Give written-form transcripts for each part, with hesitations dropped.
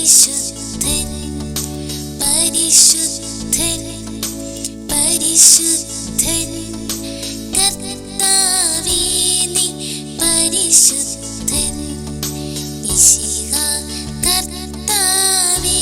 പരിശുദ്ധൻ പരിശുദ്ധൻ പരിശുദ്ധൻ കർത്താവേ നീ പരിശുദ്ധൻ മിശിഹ കർത്താവേ.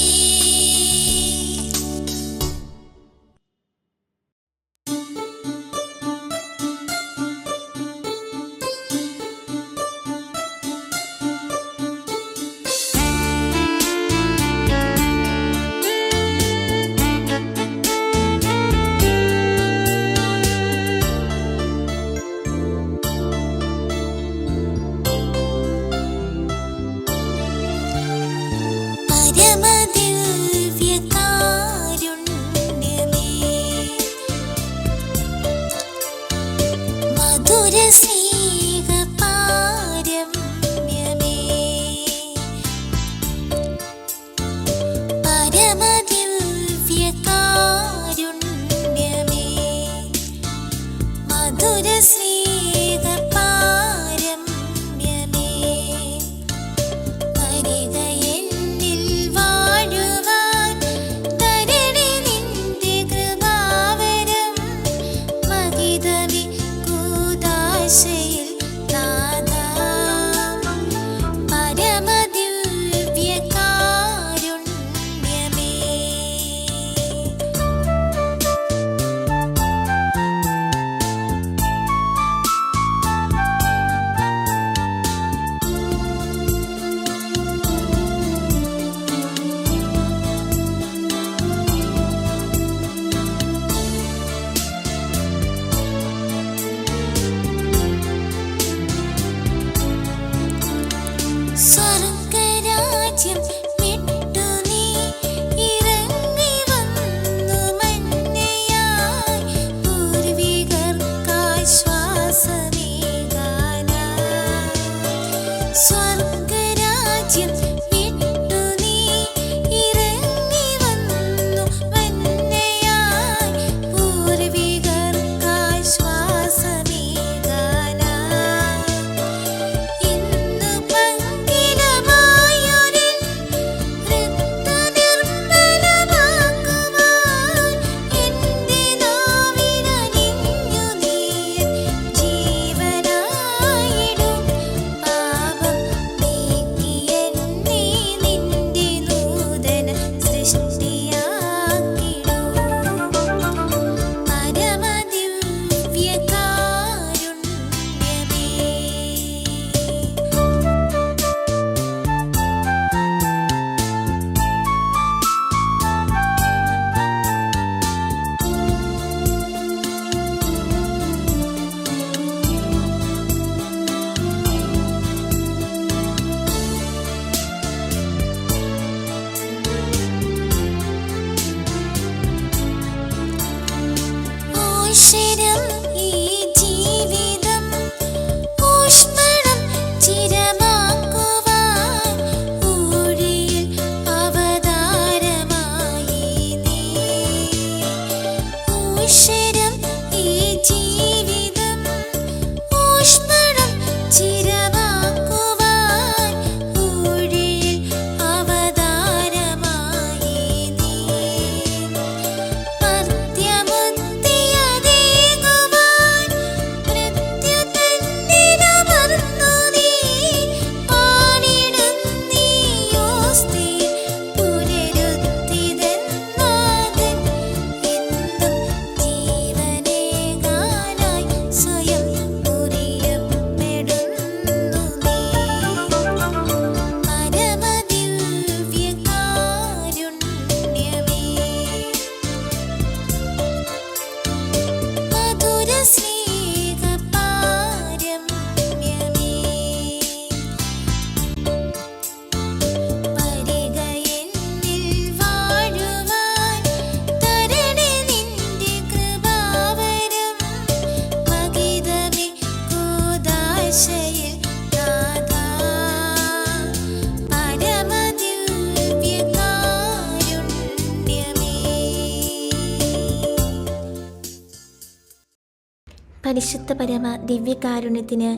പരിശുദ്ധ പരമ ദിവ്യകാരുണ്യത്തിന്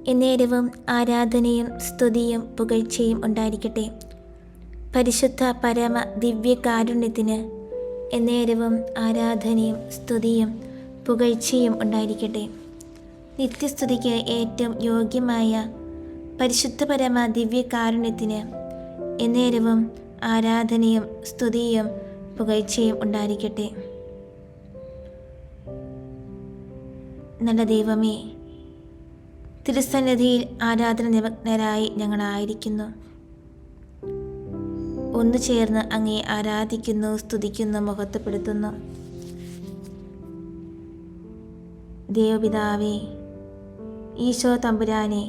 എന്നേരവും ആരാധനയും സ്തുതിയും പുകഴ്ചയും ഉണ്ടായിരിക്കട്ടെ. പരിശുദ്ധ പരമ ദിവ്യകാരുണ്യത്തിന് എന്നേരവും ആരാധനയും സ്തുതിയും പുകഴ്ചയും ഉണ്ടായിരിക്കട്ടെ. നിത്യസ്തുതിക്ക് ഏറ്റവും യോഗ്യമായ പരിശുദ്ധ പരമ ദിവ്യകാരുണ്യത്തിന് എന്നേരവും ആരാധനയും സ്തുതിയും പുകഴ്ചയും ഉണ്ടായിരിക്കട്ടെ. നല്ല ദൈവമേ, തിരുസന്നിധിയിൽ ആരാധന നിമഗ്നരായി ഞങ്ങളായിരിക്കുന്നു. ഒന്നു ചേർന്ന് അങ്ങേ ആരാധിക്കുന്നു, സ്തുതിക്കുന്നു, മഹത്വപ്പെടുത്തുന്നു. ദൈവപിതാവേ, ഈശോ തമ്പുരാനെ,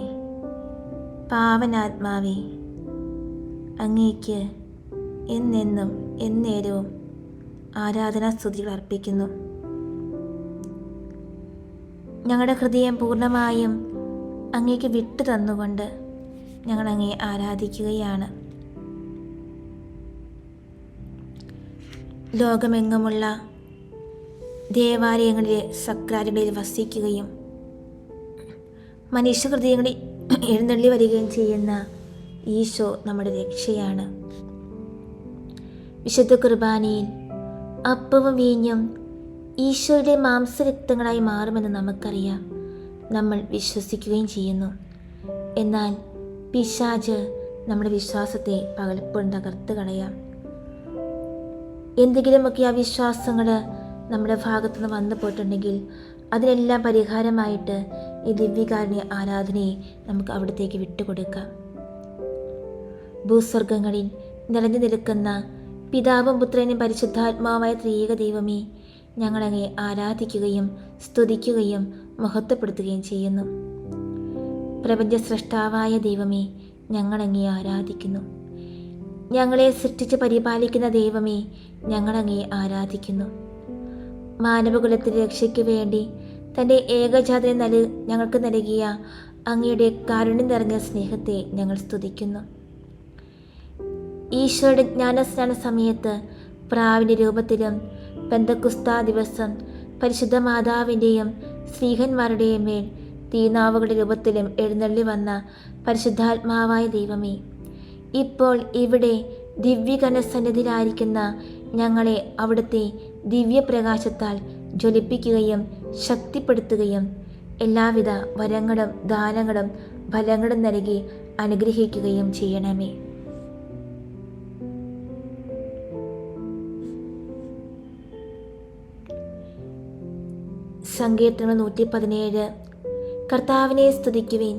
പാവനാത്മാവേ, അങ്ങേക്ക് എന്നെന്നും എന്നേരവും ആരാധനാ സ്തുതികൾ അർപ്പിക്കുന്നു. ഞങ്ങളുടെ ഹൃദയം പൂർണ്ണമായും അങ്ങേക്ക് വിട്ടു തന്നുകൊണ്ട് ഞങ്ങൾ അങ്ങേ ആരാധിക്കുകയാണ്. ലോകമെങ്ങുമുള്ള ദേവാലയങ്ങളിലെ സക്രാരികളിൽ വസിക്കുകയും മനുഷ്യഹൃദയങ്ങളിൽ എഴുന്നള്ളി വരികയും ചെയ്യുന്ന ഈശോ നമ്മുടെ രക്ഷയാണ്. വിശുദ്ധ കുർബാനയിൽ അപ്പവും വീഞ്ഞും ഈശോയുടെ മാംസരക്തങ്ങളായി മാറുമെന്ന് നമുക്കറിയാം, നമ്മൾ വിശ്വസിക്കുകയും ചെയ്യുന്നു. എന്നാൽ പിശാച് നമ്മുടെ വിശ്വാസത്തെ പകൽപ്പോഴും തകർത്ത് കളയാം. എന്തെങ്കിലുമൊക്കെ ആ വിശ്വാസങ്ങൾ നമ്മുടെ ഭാഗത്തുനിന്ന് വന്നു പോയിട്ടുണ്ടെങ്കിൽ അതിനെല്ലാം പരിഹാരമായിട്ട് ഈ ദിവ്യകാരുണ്യ ആരാധനയെ നമുക്ക് അവിടത്തേക്ക് വിട്ടുകൊടുക്കാം. ഭൂസ്വർഗങ്ങളിൽ നിറഞ്ഞു നിൽക്കുന്ന പിതാവും പുത്രനും പരിശുദ്ധാത്മാവുമായ ത്രിയേക ദൈവമേ, ഞങ്ങളങ്ങേ ആരാധിക്കുകയും സ്തുതിക്കുകയും മഹത്വപ്പെടുത്തുകയും ചെയ്യുന്നു. പ്രപഞ്ച സൃഷ്ടാവായ ദൈവമേ, ഞങ്ങളങ്ങേ ആരാധിക്കുന്നു. ഞങ്ങളെ സൃഷ്ടിച്ച് പരിപാലിക്കുന്ന ദൈവമേ, ഞങ്ങളങ്ങേ ആരാധിക്കുന്നു. മാനവകുലത്തിൻ്റെ രക്ഷയ്ക്ക് വേണ്ടി തൻ്റെ ഏകജാതനെ ഞങ്ങൾക്ക് നൽകിയ അങ്ങയുടെ കാരുണ്യം നിറഞ്ഞ സ്നേഹത്തെ ഞങ്ങൾ സ്തുതിക്കുന്നു. ഈശോയുടെ ജ്ഞാനസ്നാന സമയത്ത് പ്രാവിൻ്റെ രൂപത്തിലും പെന്തക്കുസ്താ ദിവസം പരിശുദ്ധ മാതാവിൻ്റെയും സ്ത്രീഹന്മാരുടെയും മേൽ തീനാവുകളുടെ രൂപത്തിലും എഴുന്നള്ളി വന്ന പരിശുദ്ധാത്മാവായ ദൈവമേ, ഇപ്പോൾ ഇവിടെ ദിവ്യകനസന്നിധിയിലായിരിക്കുന്ന ഞങ്ങളെ അവിടുത്തെ ദിവ്യപ്രകാശത്താൽ ജ്വലിപ്പിക്കുകയും ശക്തിപ്പെടുത്തുകയും എല്ലാവിധ വരങ്ങളും ദാനങ്ങളും ഫലങ്ങളും നൽകി അനുഗ്രഹിക്കുകയും ചെയ്യണമേ. സങ്കീർത്തനം 117. കർത്താവിനെ സ്തുതിക്കുവിൻ,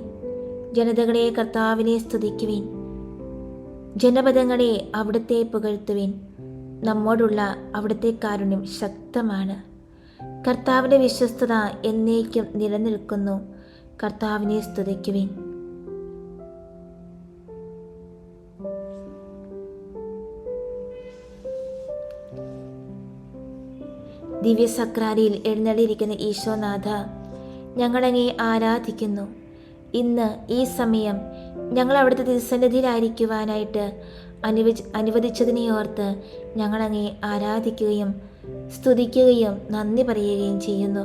ജനതകളെ കർത്താവിനെ സ്തുതിക്കുവിൻ, ജനപദങ്ങളെ അവിടുത്തെ പുകഴ്ത്തുവിൻ. നമ്മോടുള്ള അവിടുത്തെ കാരുണ്യം ശക്തമാണ്. കർത്താവിൻ്റെ വിശ്വസ്തത എന്നേക്കും നിലനിൽക്കുന്നു. കർത്താവിനെ സ്തുതിക്കുവിൻ. ദിവ്യസക്രാരിയിൽ എഴുന്നള്ളിയിരിക്കുന്ന ഈശോനാഥ, ഞങ്ങളങ്ങേ ആരാധിക്കുന്നു. ഇന്ന് ഈ സമയം ഞങ്ങൾ അവിടുത്തെ തിരുസന്നിധിയിലായിരിക്കുവാനായിട്ട് അനുവദിച്ചതിനെ ഓർത്ത് ഞങ്ങളങ്ങേ ആരാധിക്കുകയും സ്തുതിക്കുകയും നന്ദി പറയുകയും ചെയ്യുന്നു.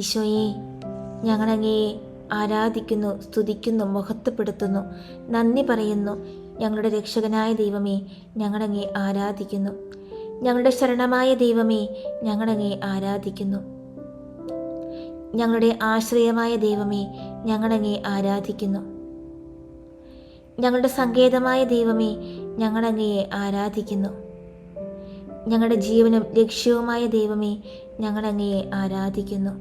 ഈശോയെ, ഞങ്ങളങ്ങേ ആരാധിക്കുന്നു, സ്തുതിക്കുന്നു, മഹത്വപ്പെടുത്തുന്നു, നന്ദി പറയുന്നു. ഞങ്ങളുടെ രക്ഷകനായ ദൈവമേ, ഞങ്ങളങ്ങേ ആരാധിക്കുന്നു. ഞങ്ങളുടെ ശരണമായ ദൈവമേ, ഞങ്ങളങ്ങേ ആരാധിക്കുന്നു. ഞങ്ങളുടെ ആശ്രയമായ ദൈവമേ, ഞങ്ങളങ്ങേ ആരാധിക്കുന്നു. ഞങ്ങളുടെ സങ്കേതമായ ദൈവമേ, ഞങ്ങളങ്ങയെ ആരാധിക്കുന്നു. ഞങ്ങളുടെ ജീവനും ലക്ഷ്യവുമായ ദൈവമേ, ഞങ്ങളങ്ങയെ ആരാധിക്കുന്നു.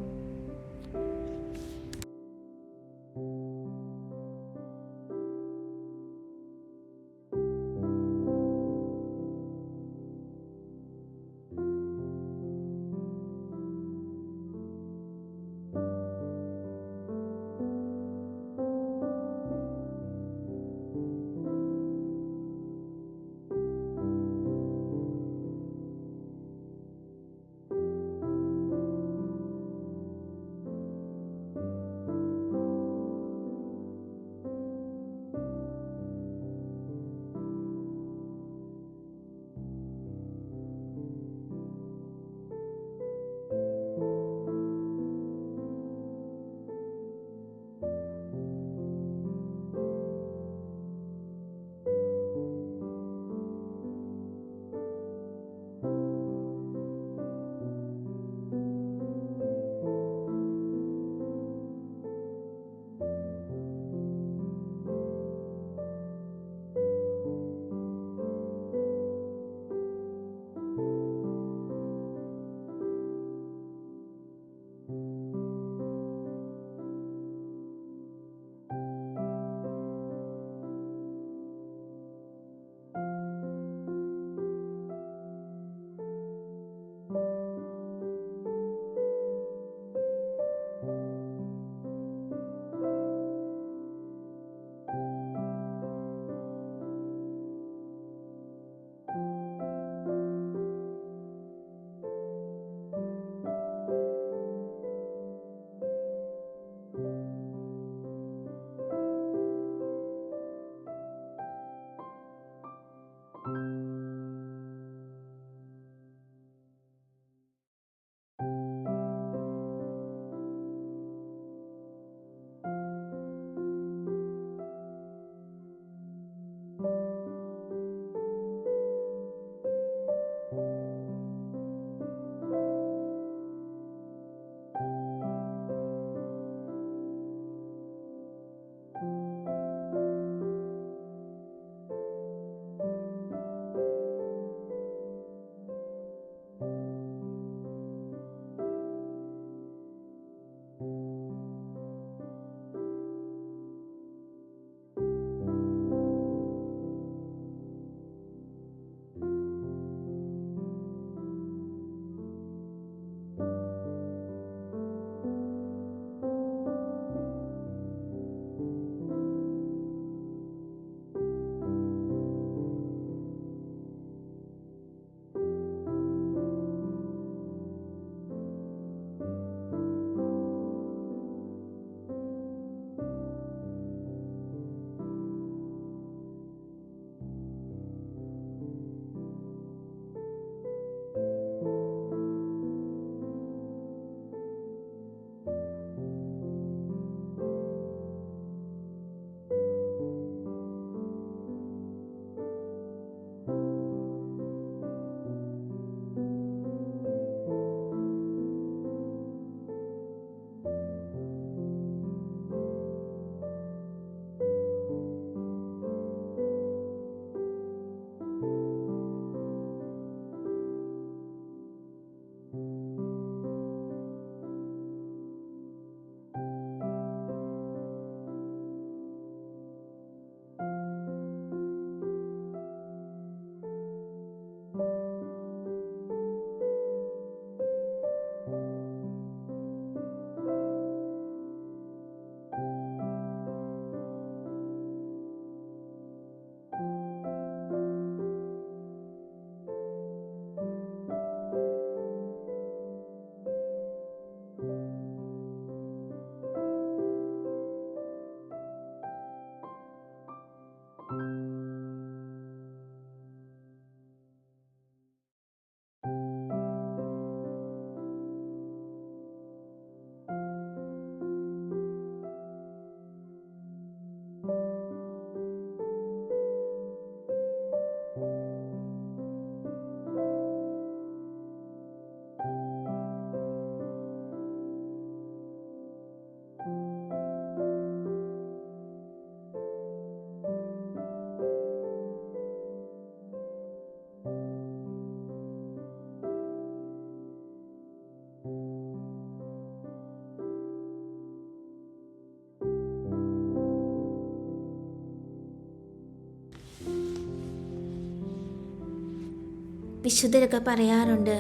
വിശുദ്ധരൊക്കെ പറയാറുണ്ട്,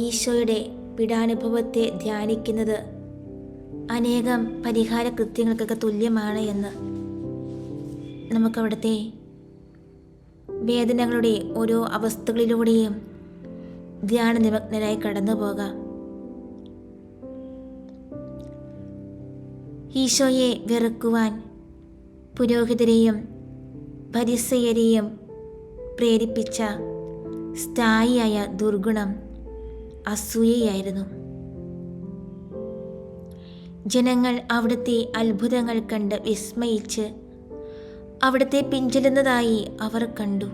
ഈശോയുടെ പീഡാനുഭവത്തെ ധ്യാനിക്കുന്നത് അനേകം പരിഹാര കൃത്യങ്ങൾക്കൊക്കെ തുല്യമാണ് എന്ന്. നമുക്കവിടുത്തെ വേദനകളുടെ ഓരോ അവസ്ഥകളിലൂടെയും ധ്യാന നിമഗ്നരായി കടന്നു പോകാം. ഈശോയെ വെറുക്കുവാൻ പുരോഹിതരെയും ഫരിസയരെയും പ്രേരിപ്പിച്ച സ്ഥായിയായ ദുർഗുണം അസൂയയായിരുന്നു. ജനങ്ങൾ അവിടുത്തെ അത്ഭുതങ്ങൾ കണ്ട് വിസ്മയിച്ച് അവിടുത്തെ പിഞ്ചെല്ലുന്നതായി അവർ കണ്ടു.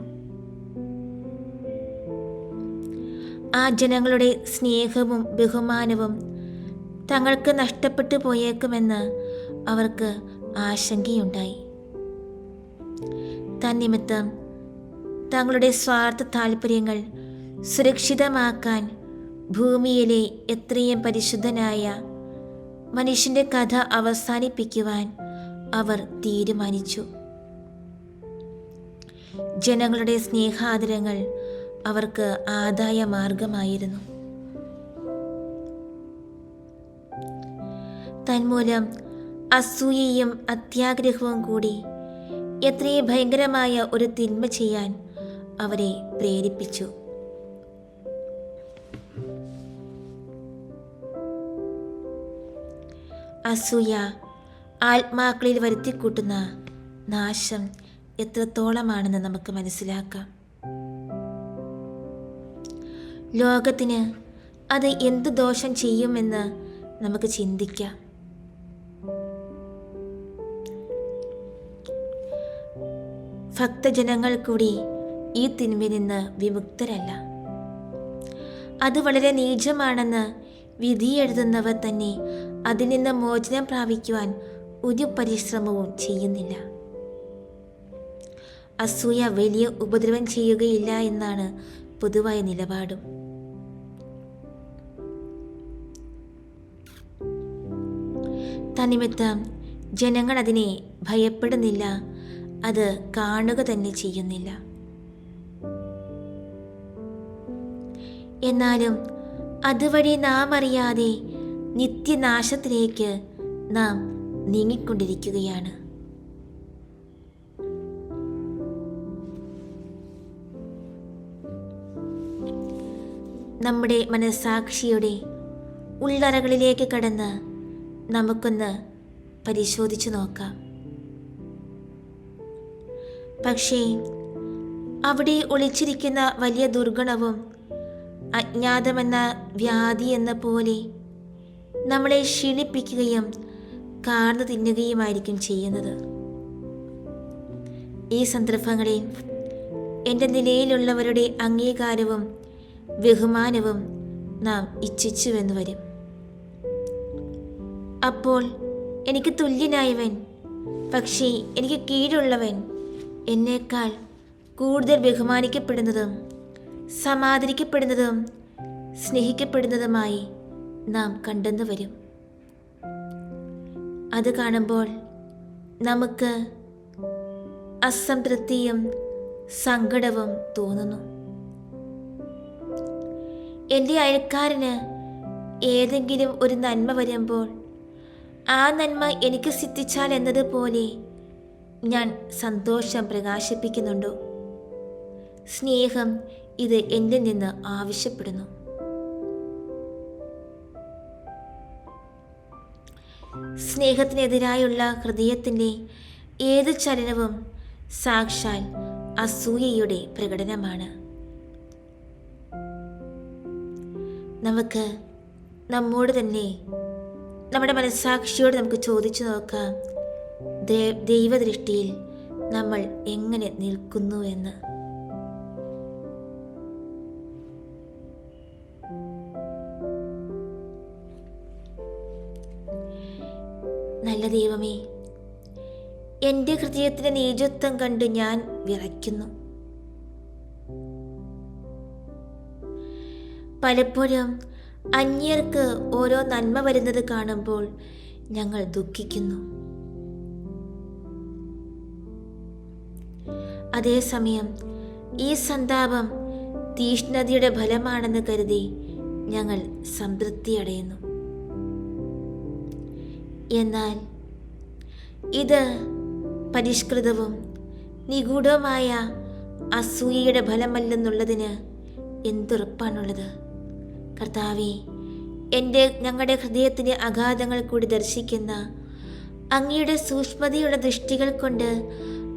ആ ജനങ്ങളുടെ സ്നേഹവും ബഹുമാനവും തങ്ങൾക്ക് നഷ്ടപ്പെട്ടു പോയേക്കുമെന്ന് അവർക്ക് ആശങ്കയുണ്ടായി. തന്നിമിത്തം തങ്ങളുടെ സ്വാർത്ഥ താല്പര്യങ്ങൾ സുരക്ഷിതമാക്കാൻ ഭൂമിയിലെ എത്രയും പരിശുദ്ധനായ മനുഷ്യൻ്റെ കഥ അവസാനിപ്പിക്കുവാൻ അവർ തീരുമാനിച്ചു. ജനങ്ങളുടെ സ്നേഹാദരങ്ങൾ അവർക്ക് ആദായ മാർഗമായിരുന്നു. തന്മൂലം അസൂയയും അത്യാഗ്രഹവും കൂടി എത്രയും ഭയങ്കരമായ ഒരു തിന്മ ചെയ്യാൻ അവരെ പ്രേരിപ്പിച്ചു. അസൂയ ആത്മാക്കളിൽ വരുത്തിക്കൂട്ടുന്ന നാശം എത്രത്തോളമാണെന്ന് നമുക്ക് മനസ്സിലാക്കാം. ലോകത്തിന് അത് എന്തു ദോഷം ചെയ്യുമെന്ന് നമുക്ക് ചിന്തിക്കാം. ഭക്തജനങ്ങൾ കൂടി ഈ തിന്മയിൽ നിന്ന് വിമുക്തരല്ല. അത് വളരെ നീചമാണെന്ന് വിധിയെഴുതുന്നവർ തന്നെ അതിൽ നിന്ന് മോചനം പ്രാപിക്കുവാൻ ഒരു പരിശ്രമവും ചെയ്യുന്നില്ല. അസൂയ വലിയ ഉപദ്രവം ചെയ്യുകയില്ല എന്നാണ് പൊതുവായ നിലപാടും. തന്നിമിത്തം ജനങ്ങൾ അതിനെ ഭയപ്പെടുന്നില്ല, അത് കാണുക തന്നെ ചെയ്യുന്നില്ല. എന്നാലും അതുവഴി നാം അറിയാതെ നിത്യനാശത്തിലേക്ക് നാം നീങ്ങിക്കൊണ്ടിരിക്കുകയാണ്. നമ്മുടെ മനസ്സാക്ഷിയുടെ ഉള്ളറകളിലേക്ക് കടന്ന് നമുക്കൊന്ന് പരിശോധിച്ചു നോക്കാം. പക്ഷേ അവിടെ ഒളിച്ചിരിക്കുന്ന വലിയ ദുർഗുണവും അജ്ഞാതമെന്ന വ്യാധി എന്ന പോലെ നമ്മളെ ക്ഷീണിപ്പിക്കുകയും കാർന്നു തിന്നുകയുമായിരിക്കും ചെയ്യുന്നത്. ഈ സന്ദർഭങ്ങളിൽ എൻ്റെ നിലയിലുള്ളവരുടെ അംഗീകാരവും ബഹുമാനവും നാം ഇച്ഛിച്ചുവെന്ന് വരും. അപ്പോൾ എനിക്ക് തുല്യനായവൻ, പക്ഷേ എനിക്ക് കീഴുള്ളവൻ എന്നേക്കാൾ കൂടുതൽ ബഹുമാനിക്കപ്പെടുന്നതും സമാദരിക്കപ്പെടുന്നതും സ്നേഹിക്കപ്പെടുന്നതുമായി നാം കണ്ടെന്നു വരും. അത് കാണുമ്പോൾ നമുക്ക് അസംതൃപ്തിയും സങ്കടവും തോന്നുന്നു. എൻ്റെ അയൽക്കാരന് ഏതെങ്കിലും ഒരു നന്മ വരുമ്പോൾ ആ നന്മ എനിക്ക് സിദ്ധിച്ചാൽ എന്നതുപോലെ ഞാൻ സന്തോഷം പ്രകാശിപ്പിക്കുന്നുണ്ടോ? സ്നേഹം ഇത് എന്നിൽ നിന്ന് ആവശ്യപ്പെടുന്നു. സ്നേഹത്തിനെതിരായുള്ള ഹൃദയത്തിൻ്റെ ഏത് ചലനവും സാക്ഷാൽ അസൂയയുടെ പ്രകടനമാണ്. നമുക്ക് നമ്മോട് തന്നെ, നമ്മുടെ മനസ്സാക്ഷിയോട് നമുക്ക് ചോദിച്ചു നോക്കാം, ദൈവദൃഷ്ടിയിൽ നമ്മൾ എങ്ങനെ നിൽക്കുന്നു എന്ന്. നല്ല ദൈവമേ, എൻ്റെ ഹൃദയത്തിൻ്റെ നീചത്വം കണ്ട് ഞാൻ വിറയ്ക്കുന്നു. പലപ്പോഴും അന്യർക്ക് ഓരോ നന്മ വരുന്നത് കാണുമ്പോൾ ഞങ്ങൾ ദുഃഖിക്കുന്നു. അതേസമയം ഈ സന്താപം തീഷ്ണതയുടെ ഫലമാണെന്ന് കരുതി ഞങ്ങൾ സംതൃപ്തി അടയുന്നു. എന്നാൽ ഇത് പരിഷ്കൃതവും നിഗൂഢവുമായ അസൂയയുടെ ഫലമല്ലെന്നുള്ളതിന് എന്തുറപ്പാണുള്ളത്? കർത്താവേ, ഞങ്ങളുടെ ഹൃദയത്തിൻ്റെ അഗാധങ്ങൾ കൂടി ദർശിക്കുന്ന അങ്ങയുടെ സൂക്ഷ്മതയുടെ ദൃഷ്ടികൾ കൊണ്ട്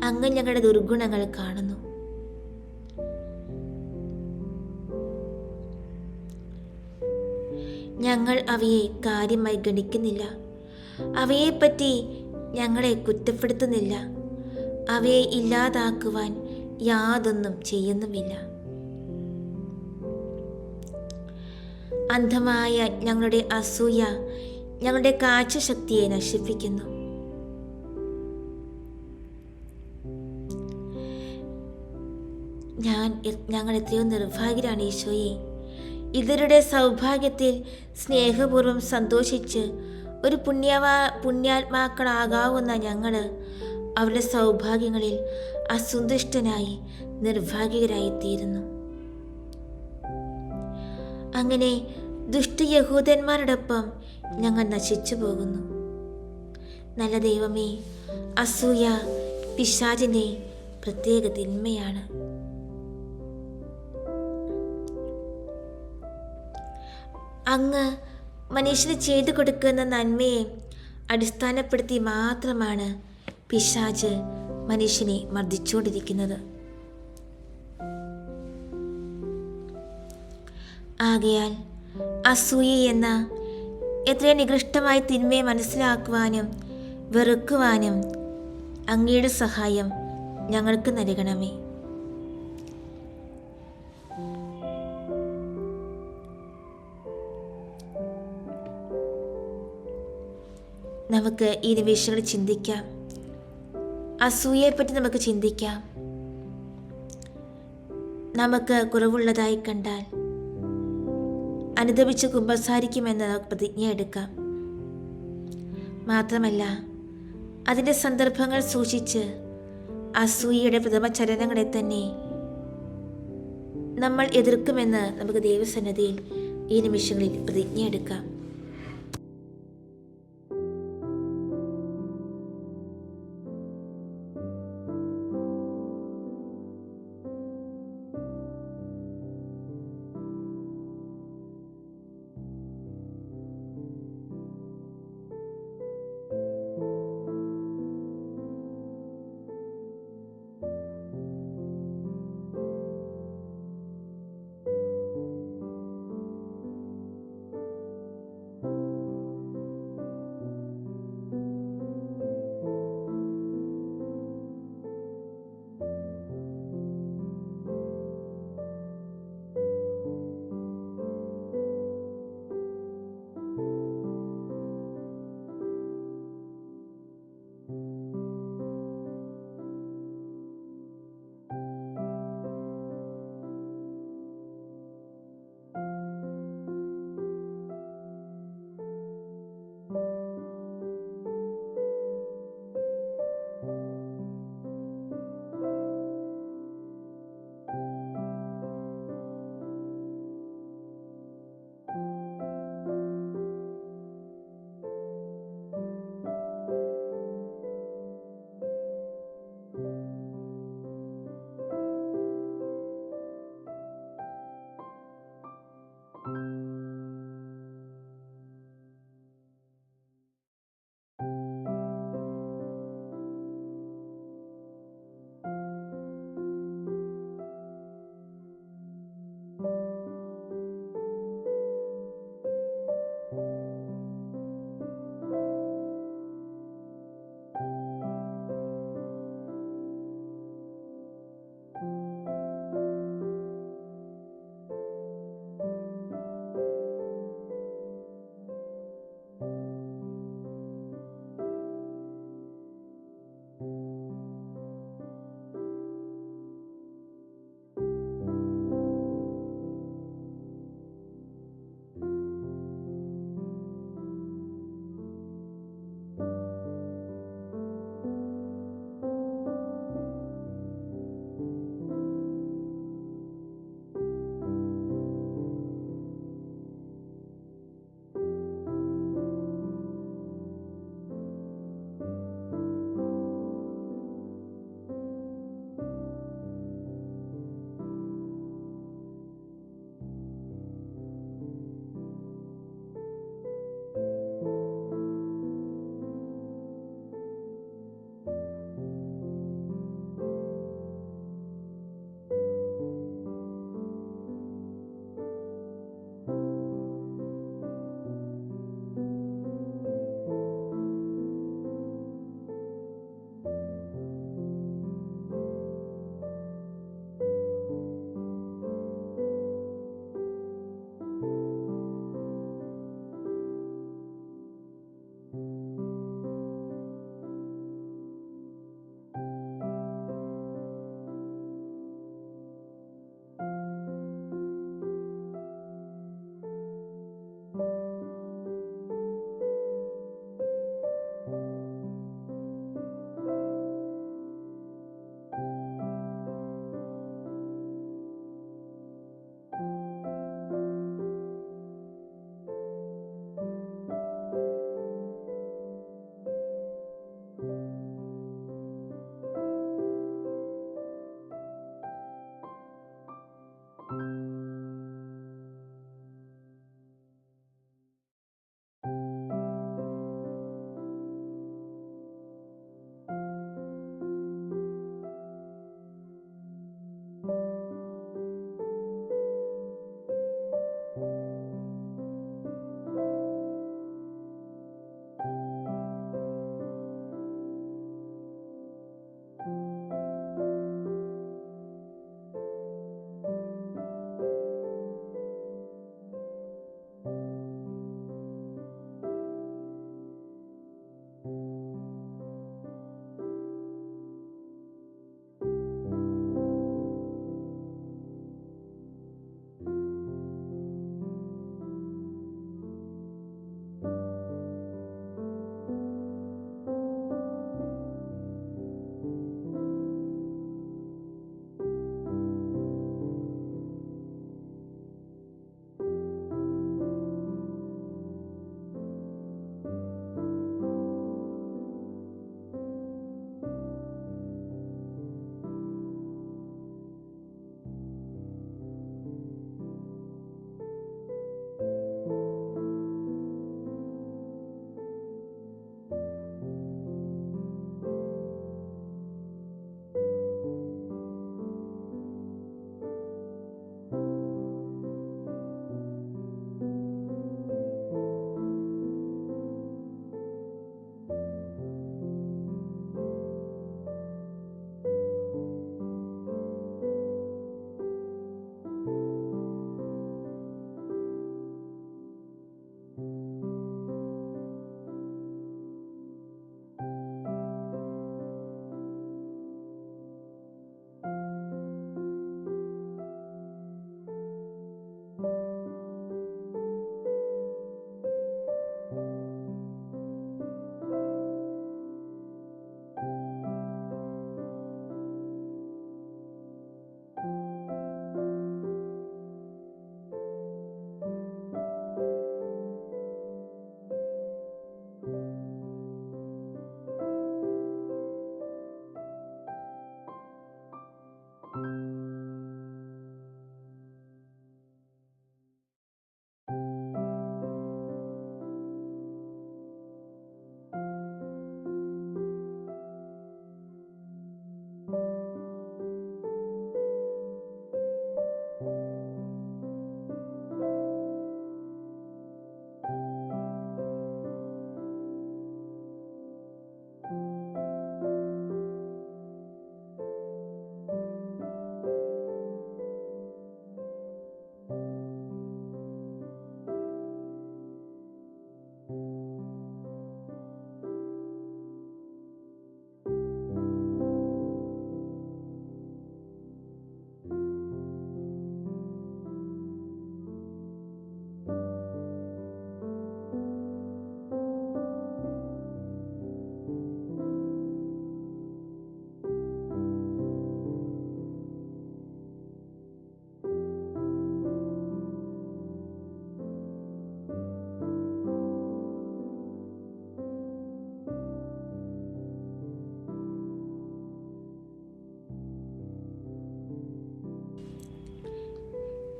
അങ്ങ് ഞങ്ങളുടെ ദുർഗുണങ്ങൾ കാണുന്നു. ഞങ്ങൾ അവയെ കാര്യമായി ഗണിക്കുന്നില്ല. അവയെപ്പറ്റി ഞങ്ങളെ കുറ്റപ്പെടുത്തുന്നില്ല. അവയെ ഇല്ലാതാക്കുവാൻ യാതൊന്നും ചെയ്യുന്നുമില്ല. അന്ധമായ ഞങ്ങളുടെ അസൂയ ഞങ്ങളുടെ കാഴ്ചശക്തിയെ നശിപ്പിക്കുന്നു. ഞങ്ങൾ എത്രയോ നിർഭാഗ്യരാണ് ഈശോയെ. ഇവരുടെ സൗഭാഗ്യത്തിൽ സ്നേഹപൂർവ്വം സന്തോഷിച്ച് ഒരു പുണ്യാത്മാക്കളാകാവുന്ന ഞങ്ങൾ അവരുടെ സൗഭാഗ്യങ്ങളിൽ അസന്തുഷ്ടനായി നിർഭാഗ്യരായി തീരുന്നു. അങ്ങനെ ദുഷ്ടയഹൂദന്മാരോടൊപ്പം ഞങ്ങൾ നശിച്ചു പോകുന്നു. നല്ല ദൈവമേ, അസൂയ പിശാചിൻ്റെ പ്രത്യേക തിന്മയാണ്. അങ്ങ് മനുഷ്യന് ചെയ്തു കൊടുക്കുന്ന നന്മയെ അടിസ്ഥാനപ്പെടുത്തി മാത്രമാണ് പിശാച് മനുഷ്യനെ മർദ്ദിച്ചുകൊണ്ടിരിക്കുന്നത്. ആകയാൽ അസൂയ എന്ന എത്രയോ നികൃഷ്ടമായ തിന്മയെ മനസ്സിലാക്കുവാനും വെറുക്കുവാനും അങ്ങയുടെ സഹായം ഞങ്ങൾക്ക് നൽകണമേ. നമുക്ക് ഈ നിമിഷങ്ങളിൽ ചിന്തിക്കാം. അസൂയയെപ്പറ്റി നമുക്ക് ചിന്തിക്കാം. നമുക്ക് കുറവുള്ളതായി കണ്ടാൽ അനുദപിച്ച് കുമ്പസാരിക്കുമെന്ന് നമുക്ക് പ്രതിജ്ഞ എടുക്കാം. മാത്രമല്ല, അതിൻ്റെ സന്ദർഭങ്ങൾ സൂക്ഷിച്ച് അസൂയയുടെ പ്രഥമ ചലനങ്ങളെ തന്നെ നമ്മൾ എതിർക്കുമെന്ന് നമുക്ക് ദൈവസന്നിധിയിൽ ഈ നിമിഷങ്ങളിൽ പ്രതിജ്ഞ എടുക്കാം.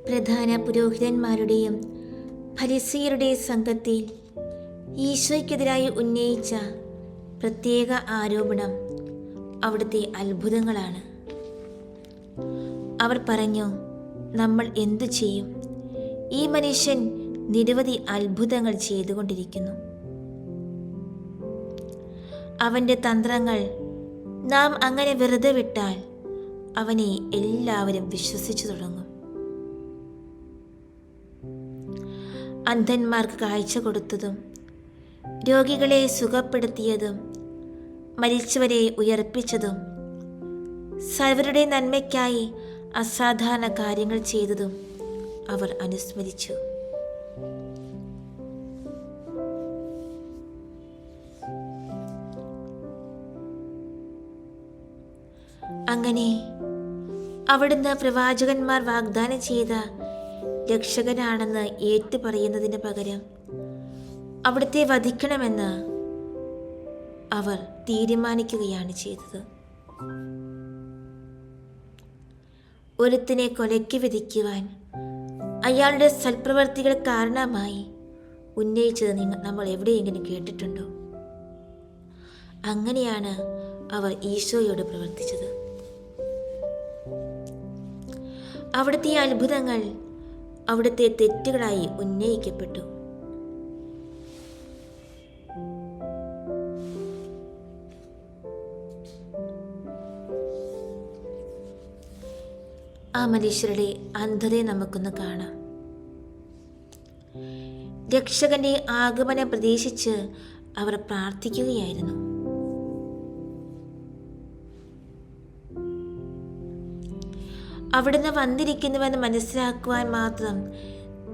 പ്രധാന പുരോഹിതന്മാരുടെയും ഫരിസയരുടെയും സംഘത്തിൽ ഈശോയ്ക്കെതിരായി ഉന്നയിച്ച പ്രത്യേക ആരോപണം അവിടുത്തെ അത്ഭുതങ്ങളാണ്. അവർ പറഞ്ഞു, നമ്മൾ എന്തു ചെയ്യും? ഈ മനുഷ്യൻ നിരവധി അത്ഭുതങ്ങൾ ചെയ്തുകൊണ്ടിരിക്കുന്നു. അവൻ്റെ തന്ത്രങ്ങൾ നാം അങ്ങനെ വെറുതെ വിട്ടാൽ അവനെ എല്ലാവരും വിശ്വസിച്ചു തുടങ്ങും. അന്ധന്മാർക്ക് കാഴ്ച കൊടുത്തതും രോഗികളെ സുഖപ്പെടുത്തിയതും മരിച്ചവരെ ഉയർപ്പിച്ചതും സർവരുടെ നന്മയ്ക്കായി അസാധാരണ കാര്യങ്ങൾ ചെയ്തതും അവർ അനുസ്മരിച്ചു. അങ്ങനെ അവിടുന്ന് പ്രവാചകന്മാർ വാഗ്ദാനം ചെയ്ത രക്ഷകനാണെന്ന് ഏറ്റുപറയുന്നതിന് പകരം അവിടുത്തെ വധിക്കണമെന്ന് അവർ തീരുമാനിക്കുകയാണ് ചെയ്തത്. ഒരുത്തിനെ കൊലയ്ക്ക് വിധിക്കുവാൻ അയാളുടെ സൽപ്രവർത്തികൾ കാരണമായി ഉന്നയിച്ചത് നമ്മൾ എവിടെയെങ്കിലും കേട്ടിട്ടുണ്ടോ? അങ്ങനെയാണ് അവർ ഈശോയോട് പ്രവർത്തിച്ചത്. അവിടുത്തെ അത്ഭുതങ്ങൾ അവിടുത്തെ തെറ്റുകളായി ഉന്നയിക്കപ്പെട്ടു. ആ മനുഷ്യരുടെ അന്ധതയെ നമുക്കൊന്ന് കാണാം. രക്ഷകന്റെ ആഗമനം പ്രതീക്ഷിച്ച് അവർ പ്രാർത്ഥിക്കുകയായിരുന്നു. അവിടുന്ന് വന്നിരിക്കുന്നുവെന്ന് മനസ്സിലാക്കുവാൻ മാത്രം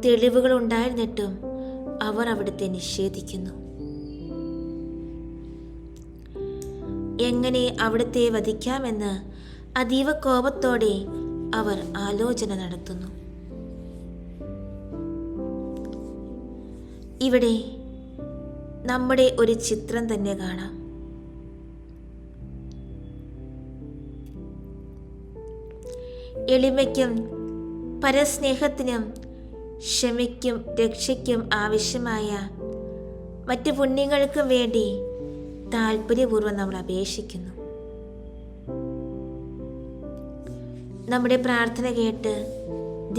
തെളിവുകൾ ഉണ്ടായിരുന്നിട്ടും അവർ അവിടുത്തെ നിഷേധിക്കുന്നു. എങ്ങനെ അവിടുത്തെ വധിക്കാമെന്ന് അതീവ കോപത്തോടെ അവർ ആലോചന നടത്തുന്നു. ഇവിടെ നമ്മുടെ ഒരു ചിത്രം തന്നെ കാണാം. എളിമയ്ക്കും പരസ്നേഹത്തിനും ക്ഷമയ്ക്കും രക്ഷയ്ക്കും ആവശ്യമായ മറ്റ് പുണ്യങ്ങൾക്കും വേണ്ടി താല്പര്യപൂർവ്വം നമ്മൾ അപേക്ഷിക്കുന്നു. നമ്മുടെ പ്രാർത്ഥന കേട്ട്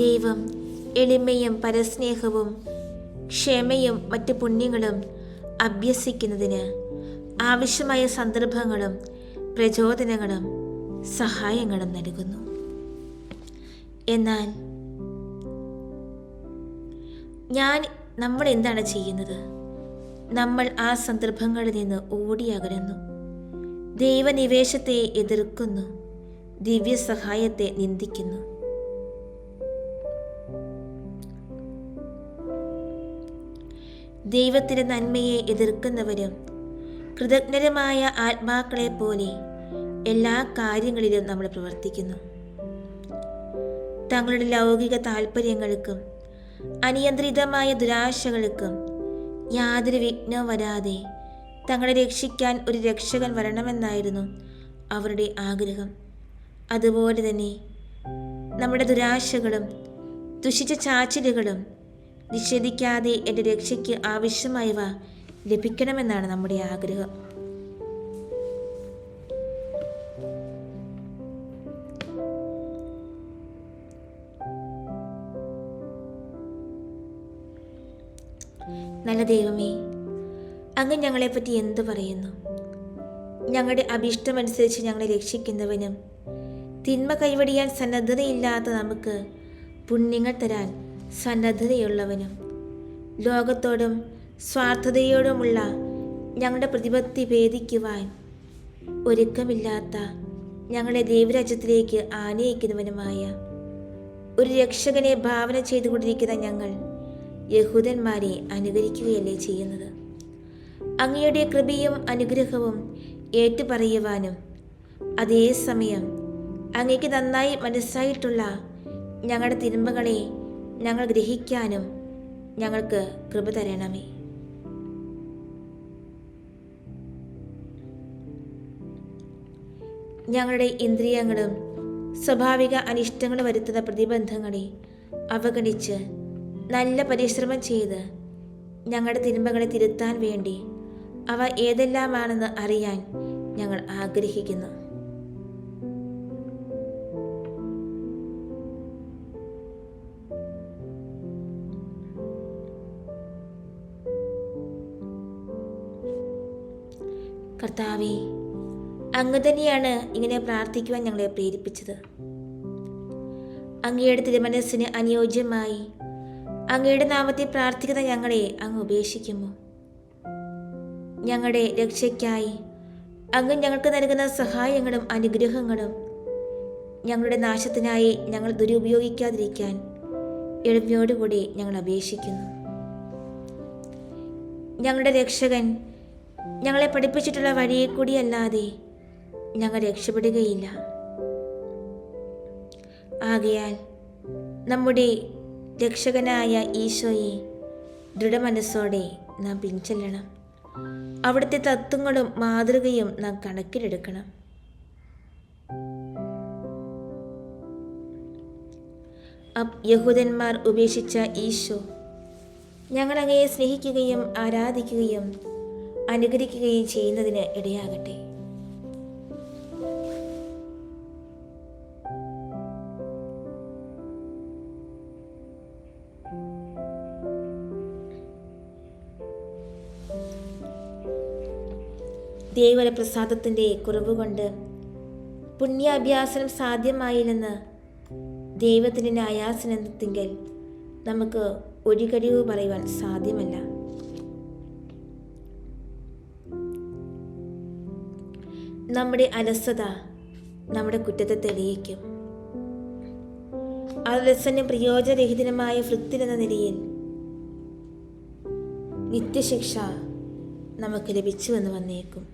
ദൈവം എളിമയും പരസ്നേഹവും ക്ഷമയും മറ്റ് പുണ്യങ്ങളും അഭ്യസിക്കുന്നതിന് ആവശ്യമായ സന്ദർഭങ്ങളും പ്രചോദനങ്ങളും സഹായങ്ങളും നൽകുന്നു. എന്നാൽ നമ്മൾ എന്താണ് ചെയ്യുന്നത്? നമ്മൾ ആ സന്ദർഭങ്ങളിൽ നിന്ന് ഓടിയകലുന്നു, ദൈവനിവേശത്തെ എതിർക്കുന്നു, ദിവ്യ സഹായത്തെ നിന്ദിക്കുന്നു. ദൈവത്തിൻ്റെ നന്മയെ എതിർക്കുന്നവരും കൃതജ്ഞരുമായ ആത്മാക്കളെ പോലെ എല്ലാ കാര്യങ്ങളിലും നമ്മൾ പ്രവർത്തിക്കുന്നു. തങ്ങളുടെ ലൗകിക താല്പര്യങ്ങൾക്കും അനിയന്ത്രിതമായ ദുരാശകൾക്കും യാതൊരു വിഘ്നവും വരാതെ തങ്ങളെ രക്ഷിക്കാൻ ഒരു രക്ഷകൻ വരണമെന്നായിരുന്നു അവരുടെ ആഗ്രഹം. അതുപോലെ തന്നെ നമ്മുടെ ദുരാശകളും ദുഷിച്ച ചാച്ചിലുകളും നിഷേധിക്കാതെ എൻ്റെ രക്ഷയ്ക്ക് ആവശ്യമായവ ലഭിക്കണമെന്നാണ് നമ്മുടെ ആഗ്രഹം. നല്ല ദൈവമേ, അങ്ങ് ഞങ്ങളെപ്പറ്റി എന്തു പറയുന്നു? ഞങ്ങളുടെ അഭീഷ്ടമനുസരിച്ച് ഞങ്ങളെ രക്ഷിക്കുന്നവനും തിന്മ കൈവടിയാൻ സന്നദ്ധതയില്ലാത്ത നമുക്ക് പുണ്യങ്ങൾ തരാൻ സന്നദ്ധതയുള്ളവനും ലോകത്തോടും സ്വാർത്ഥതയോടുമുള്ള ഞങ്ങളുടെ പ്രതിപത്തി ഭേദിക്കുവാൻ ഒരുക്കമില്ലാത്ത ഞങ്ങളെ ദൈവരാജ്യത്തിലേക്ക് ആനയിക്കുന്നവനുമായ ഒരു രക്ഷകനെ ഭാവന ചെയ്തുകൊണ്ടിരിക്കുന്ന ഞങ്ങൾ യഹൂദന്മാരെ അനുകരിക്കുകയല്ലേ ചെയ്യുന്നത്? അങ്ങയുടെ കൃപയും അനുഗ്രഹവും ഏറ്റുപറയുവാനും അതേസമയം അങ്ങയ്ക്ക് നന്നായി മനസ്സായിട്ടുള്ള ഞങ്ങളുടെ തിന്മകളെ ഞങ്ങൾ ഗ്രഹിക്കാനും ഞങ്ങൾക്ക് കൃപ തരണമേ. ഞങ്ങളുടെ ഇന്ദ്രിയങ്ങളും സ്വാഭാവിക അനിഷ്ടങ്ങൾ വരുത്തുന്ന പ്രതിബന്ധങ്ങളെ അവഗണിച്ച് നല്ല പരിശ്രമം ചെയ്ത് ഞങ്ങളുടെ തിന്മകളെ തിരുത്താൻ വേണ്ടി അവ ഏതെല്ലാമാണെന്ന് അറിയാൻ ഞങ്ങൾ ആഗ്രഹിക്കുന്നു. കർത്താവേ, അങ്ങ് തന്നെയാണ് ഇങ്ങനെ പ്രാർത്ഥിക്കുവാൻ ഞങ്ങളെ പ്രേരിപ്പിച്ചത്. അങ്ങയുടെ തിരുമനസ്സിന് അനുയോജ്യമായി അങ്ങയുടെ നാമത്തെ പ്രാർത്ഥിക്കുന്ന ഞങ്ങളെ അങ്ങ് ഉപേക്ഷിക്കുമോ? ഞങ്ങളുടെ രക്ഷയ്ക്കായി അങ്ങ് ഞങ്ങൾക്ക് നൽകുന്ന സഹായങ്ങളും അനുഗ്രഹങ്ങളും ഞങ്ങളുടെ നാശത്തിനായി ഞങ്ങൾ ദുരുപയോഗിക്കാതിരിക്കാൻ എളിമയോടുകൂടി ഞങ്ങൾ അപേക്ഷിക്കുന്നു. ഞങ്ങളുടെ രക്ഷകൻ ഞങ്ങളെ പഠിപ്പിച്ചിട്ടുള്ള വഴിയെ കൂടിയല്ലാതെ ഞങ്ങൾ രക്ഷപ്പെടുകയില്ല. ആകയാൽ നമ്മുടെ രക്ഷകനായ ഈശോയെ ദൃഢമനസ്സോടെ നാം പിൻചെല്ലണം. അവിടുത്തെ തത്വങ്ങളും മാതൃകയും നാം കണക്കിലെടുക്കണം. യഹൂദന്മാർ ഉപേക്ഷിച്ച ഈശോ ഞങ്ങൾ അങ്ങയെ സ്നേഹിക്കുകയും ആരാധിക്കുകയും അനുകരിക്കുകയും ചെയ്യുന്നതിന് ഇടയാകട്ടെ. ദൈവപ്രസാദത്തിൻ്റെ കുറവുകൊണ്ട് പുണ്യാഭ്യാസനം സാധ്യമായില്ലെന്ന് ദൈവത്തിൻ്റെ ന്യായാസനത്തിങ്കൽ നമുക്ക് ഒരു കഴിവ് പറയുവാൻ സാധ്യമല്ല. നമ്മുടെ അലസത നമ്മുടെ കുറ്റത്തെ തെളിയിക്കും. അലസനും പ്രയോജനരഹിതനുമായ ഭൃത്യനെന്ന നിലയിൽ നിത്യശിക്ഷ നമുക്ക് ലഭിച്ചുവെന്ന് വന്നേക്കും.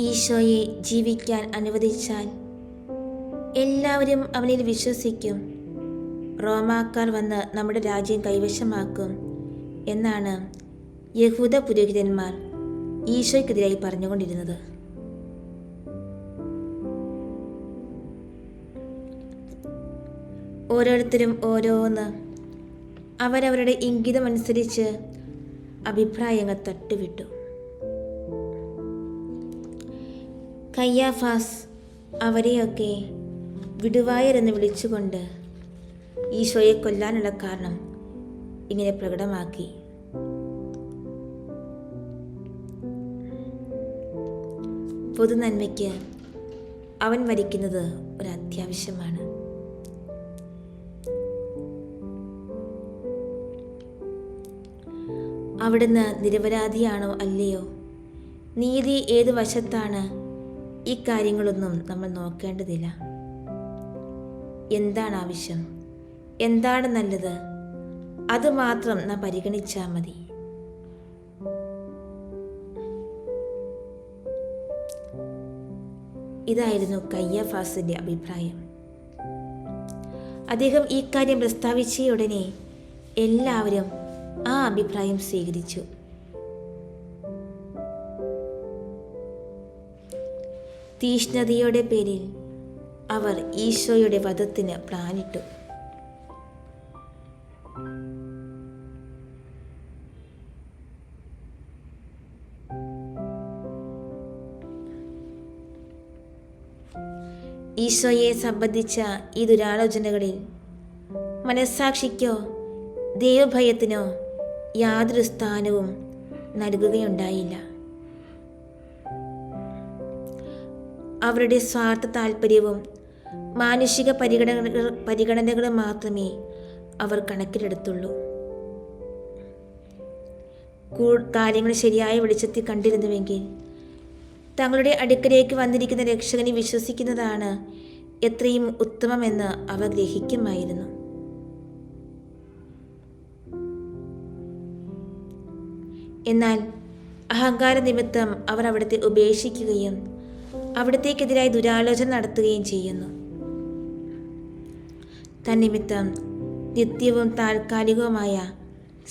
ഈശോയെ ജീവിക്കാൻ അനുവദിച്ചാൽ എല്ലാവരും അവനിൽ വിശ്വസിക്കും. റോമാക്കാർ വന്ന് നമ്മുടെ രാജ്യം കൈവശമാക്കും എന്നാണ് യഹൂദ പുരോഹിതന്മാർ ഈശോയ്ക്കെതിരായി പറഞ്ഞുകൊണ്ടിരുന്നത്. ഓരോരുത്തരും ഓരോന്ന് അവരവരുടെ ഇംഗിതമനുസരിച്ച് അഭിപ്രായങ്ങൾ തട്ടുവിട്ടു. കയ്യാഫാസ് അവരെയൊക്കെ വിടുവായരെന്ന് വിളിച്ചുകൊണ്ട് ഈശോയെ കൊല്ലാനുള്ള കാരണം ഇങ്ങനെ പ്രകടമാക്കി. പൊതുനന്മയ്ക്ക് അവൻ മരിക്കുന്നത് ഒരു അത്യാവശ്യമാണ്. അവിടുന്ന് നിരപരാധിയാണോ അല്ലയോ, നീതി ഏത് വശത്താണ്, ഈ കാര്യങ്ങളൊന്നും നമ്മൾ നോക്കേണ്ടതില്ല. എന്താണ് ആവശ്യം, എന്താണ് നല്ലത്, അത് മാത്രം നാം പരിഗണിച്ചാൽ മതി. ഇതായിരുന്നു കയ്യാഫാസിന്റെ അഭിപ്രായം. അദ്ദേഹം ഈ കാര്യം പ്രസ്താവിച്ച ഉടനെ എല്ലാവരും ആ അഭിപ്രായം സ്വീകരിച്ചു. തീഷ്ണതയുടെ പേരിൽ അവർ ഈശോയുടെ വധത്തിന് പ്ലാനിട്ടു. ഈശോയെ സംബന്ധിച്ച ഈ ദുരാലോചനകളിൽ മനസ്സാക്ഷിക്കോ ദൈവഭയത്തിനോ യാതൊരു സ്ഥാനവും നൽകുകയുണ്ടായില്ല. അവരുടെ സ്വാർത്ഥ താല്പര്യവും മാനുഷിക പരിഗണനകളും മാത്രമേ അവർ കണക്കിലെടുത്തുള്ളൂ. കാര്യങ്ങൾ ശരിയായ വെളിച്ചത്തിൽ കണ്ടിരുന്നുവെങ്കിൽ തങ്ങളുടെ അടുക്കലേക്ക് വന്നിരിക്കുന്ന രക്ഷകനെ വിശ്വസിക്കുന്നതാണ് എത്രയും ഉത്തമമെന്ന് അവർ ഗ്രഹിക്കുമായിരുന്നു. എന്നാൽ അഹങ്കാര നിമിത്തം അവർ അവിടുത്തെ ഉപേക്ഷിക്കുകയും അവിടത്തേക്കെതിരായി ദുരാലോചന നടത്തുകയും ചെയ്യുന്നു. തന്നിമിത്തം നിത്യവും താൽക്കാലികവുമായ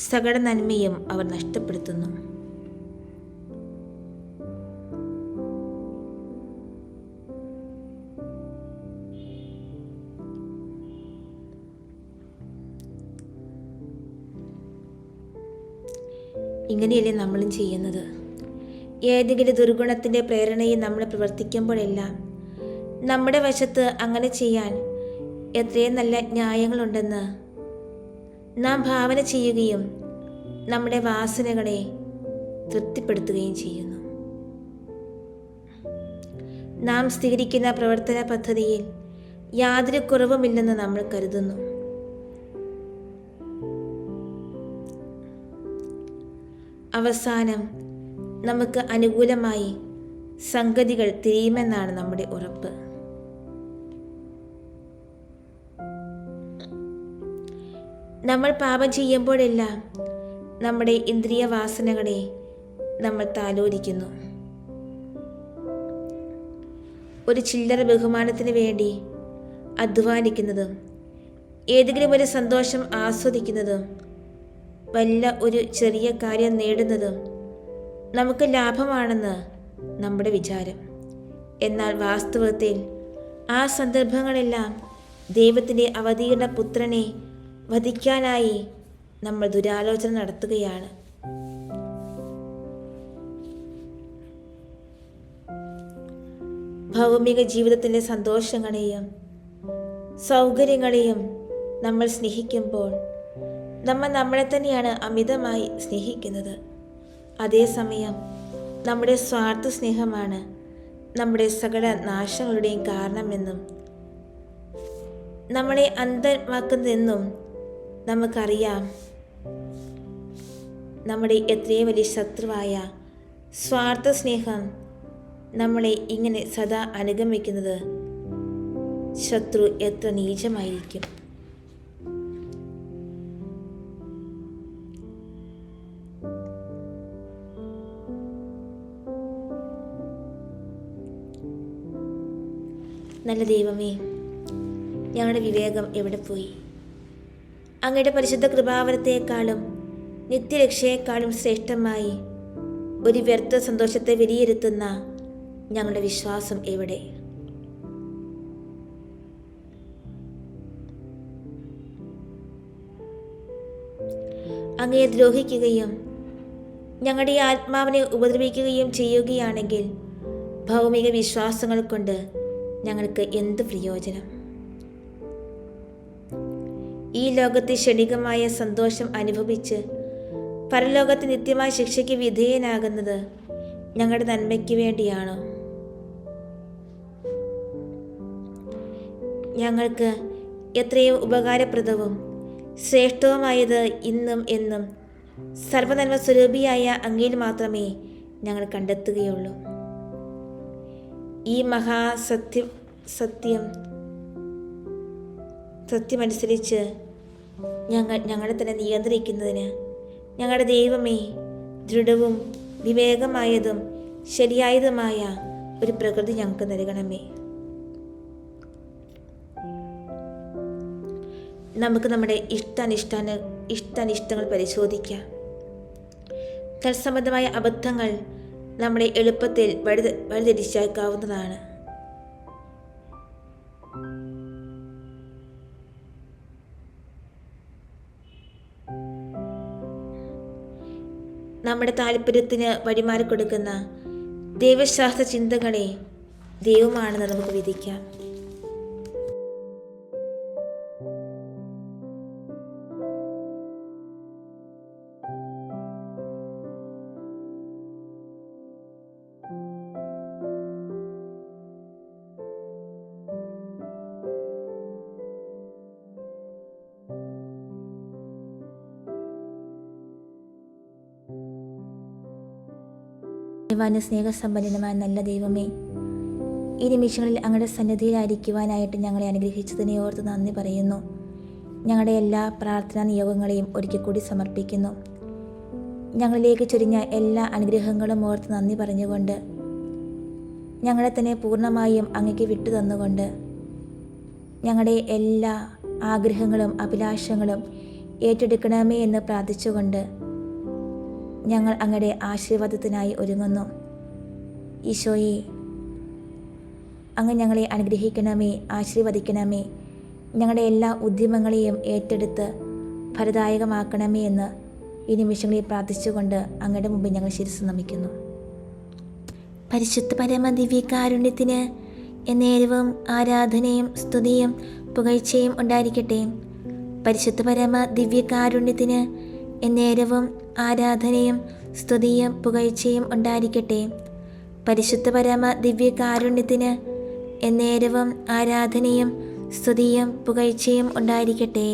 സകല നന്മയും അവർ നഷ്ടപ്പെടുത്തുന്നു. ഇങ്ങനെയല്ലേ നമ്മളും ചെയ്യുന്നത്? ഏതെങ്കിലും ദുർഗുണത്തിൻ്റെ പ്രേരണയിൽ നമ്മൾ പ്രവർത്തിക്കുമ്പോഴെല്ലാം നമ്മുടെ വശത്ത് അങ്ങനെ ചെയ്യാൻ എത്രയും നല്ല ന്യായങ്ങളുണ്ടെന്ന് നാം ഭാവന ചെയ്യുകയും നമ്മുടെ വാസനകളെ തൃപ്തിപ്പെടുത്തുകയും ചെയ്യുന്നു. നാം സ്വീകരിക്കുന്ന പ്രവർത്തന പദ്ധതിയിൽ യാതൊരു കുറവുമില്ലെന്ന് നമ്മൾ കരുതുന്നു. അവസാനം നമുക്ക് അനുകൂലമായി സംഗതികൾ തിരിയുമെന്നാണ് നമ്മുടെ ഉറപ്പ്. നമ്മൾ പാപം ചെയ്യുമ്പോഴെല്ലാം നമ്മുടെ ഇന്ദ്രിയ വാസനകളെ നമ്മൾ താലോലിക്കുന്നു. ഒരു ചില്ലറ ബഹുമാനത്തിന് വേണ്ടി അധ്വാനിക്കുന്നതും ഏതെങ്കിലും ഒരു സന്തോഷം ആസ്വദിക്കുന്നതും വല്ല ഒരു ചെറിയ കാര്യം നേടുന്നതും നമുക്ക് ലാഭമാണെന്ന് നമ്മുടെ വിചാരം. എന്നാൽ വാസ്തവത്തിൽ ആ സന്ദർഭങ്ങളെല്ലാം ദൈവത്തിൻ്റെ അവതീർണ പുത്രനെ വധിക്കാനായി നമ്മൾ ദുരാലോചന നടത്തുകയാണ്. ഭൗമിക ജീവിതത്തിൻ്റെ സന്തോഷങ്ങളെയും സൗകര്യങ്ങളെയും നമ്മൾ സ്നേഹിക്കുമ്പോൾ നമ്മൾ നമ്മളെ തന്നെയാണ് അമിതമായി സ്നേഹിക്കുന്നത്. അതേസമയം നമ്മുടെ സ്വാർത്ഥ സ്നേഹമാണ് നമ്മുടെ സകല നാശങ്ങളുടെയും കാരണമെന്നും നമ്മളെ അന്ധമാക്കുന്നതെന്നും നമുക്കറിയാം. നമ്മുടെ എത്രയും വലിയ ശത്രുവായ സ്വാർത്ഥ സ്നേഹം നമ്മളെ ഇങ്ങനെ സദാ അനുഗമിക്കുന്നത് ശത്രു എത്ര നീചമായിരിക്കും. നല്ല ദൈവമേ, ഞങ്ങളുടെ വിവേകം എവിടെ പോയി? അങ്ങയുടെ പരിശുദ്ധ കൃപാവരത്തെക്കാളും നിത്യരക്ഷയെക്കാളും ശ്രേഷ്ഠമായി ഒരു വ്യർത്ഥ സന്തോഷത്തെ വിലയിരുത്തുന്ന ഞങ്ങളുടെ വിശ്വാസം എവിടെ? അങ്ങയെ ദ്രോഹിക്കുകയും ഞങ്ങളുടെ ആത്മാവിനെ ഉപദ്രവിക്കുകയും ചെയ്യുകയാണെങ്കിൽ ഭൗമിക വിശ്വാസങ്ങൾ കൊണ്ട് ഞങ്ങൾക്ക് എന്ത് പ്രയോജനം? ഈ ലോകത്തെ ക്ഷണികമായ സന്തോഷം അനുഭവിച്ച് പരലോകത്ത് നിത്യമായ ശിക്ഷയ്ക്ക് വിധേയനാകുന്നത് ഞങ്ങളുടെ നന്മയ്ക്ക് വേണ്ടിയാണോ? ഞങ്ങൾക്ക് എത്രയോ ഉപകാരപ്രദവും ശ്രേഷ്ഠവുമായത് ഇന്നും എന്നും സർവനന്മ സ്വരൂപിയായ അങ്ങയിൽ മാത്രമേ ഞങ്ങൾ കണ്ടെത്തുകയുള്ളൂ. ഈ സത്യമനുസരിച്ച് ഞങ്ങളെ തന്നെ നിയന്ത്രിക്കുന്നതിന് ഞങ്ങളുടെ ദൈവമേ, ദൃഢവും വിവേകമായതും ശരിയായതുമായ ഒരു പ്രകൃതി ഞങ്ങൾക്ക് നൽകണമേ. നമുക്ക് നമ്മുടെ ഇഷ്ടാനിഷ്ടങ്ങൾ പരിശോധിക്കാം. തത്സംബന്ധമായ അബദ്ധങ്ങൾ നമ്മളെ എളുപ്പത്തിൽ വഴിതിരിച്ചേക്കാവുന്നതാണ്. നമ്മുടെ താല്പര്യത്തിന് വഴിമാറിക്കൊടുക്കുന്ന ദൈവശാസ്ത്ര ചിന്തകളെ ദൈവമാണെന്ന് നമുക്ക് വിധിക്കാം. സ്നേഹസമ്പന്നമായ നല്ല ദൈവമേ, ഈ നിമിഷങ്ങളിൽ അങ്ങയുടെ സന്നിധിയിലായിരിക്കുവാനായിട്ട് ഞങ്ങളെ അനുഗ്രഹിച്ചതിനെ ഓർത്ത് നന്ദി പറയുന്നു. ഞങ്ങളുടെ എല്ലാ പ്രാർത്ഥനാ നിയോഗങ്ങളെയും ഒരിക്കൽ കൂടി സമർപ്പിക്കുന്നു. ഞങ്ങളിലേക്ക് ചൊരിഞ്ഞ എല്ലാ അനുഗ്രഹങ്ങളും ഓർത്ത് നന്ദി പറഞ്ഞുകൊണ്ട് ഞങ്ങളെ തന്നെ പൂർണ്ണമായും അങ്ങയ്ക്ക് വിട്ടു തന്നുകൊണ്ട് ഞങ്ങളുടെ എല്ലാ ആഗ്രഹങ്ങളും അഭിലാഷങ്ങളും ഏറ്റെടുക്കണമേ എന്ന് പ്രാർത്ഥിച്ചുകൊണ്ട് ഞങ്ങൾ അങ്ങയുടെ ആശീർവാദത്തിനായി ഒരുങ്ങുന്നു. ഈശോയെ, അങ്ങ് ഞങ്ങളെ അനുഗ്രഹിക്കണമേ, ആശീർവദിക്കണമേ. ഞങ്ങളുടെ എല്ലാ ഉദ്യമങ്ങളെയും ഏറ്റെടുത്ത് ഫലദായകമാക്കണമേ എന്ന് ഈ നിമിഷങ്ങളിൽ പ്രാർത്ഥിച്ചുകൊണ്ട് അങ്ങയുടെ മുമ്പിൽ ഞങ്ങൾ ശിരസ്സ് നമിക്കുന്നു. പരിശുദ്ധ പരമ ദിവ്യകാരുണ്യത്തിന് എന്നേരവും ആരാധനയും സ്തുതിയും പുകഴ്ചയും ഉണ്ടായിരിക്കട്ടെ. പരിശുദ്ധ പരമ ദിവ്യകാരുണ്യത്തിന് എന്നേരവും ആരാധനയും സ്തുതിയും പുകഴ്ചയും ഉണ്ടായിരിക്കട്ടെ. പരിശുദ്ധ പരമ ദിവ്യകാരുണ്യത്തിന് എന്നേരവും ആരാധനയും സ്തുതിയും പുകഴ്ചയും ഉണ്ടായിരിക്കട്ടെ.